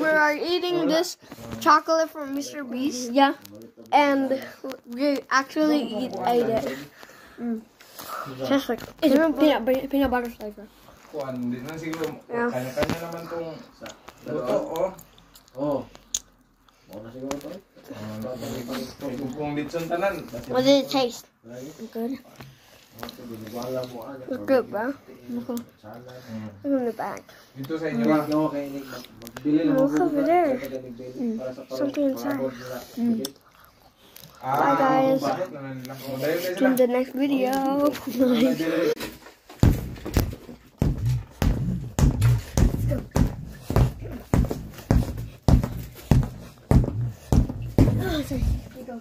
we are eating this chocolate from Mr. Beast. Yeah. And we actually ate it. Just like It's peanut butter flavor. Kuan, di na siguro. Yeah. Kanya-kanya naman tong luto, oh. Oh. Muna siguro to. Kung litson tanan. what did it taste? Good. Good, bro. Look in the back. Dito sa inyo lang. Look over there. Something inside. Bye, guys. See you in the next video. Sorry. Here you go.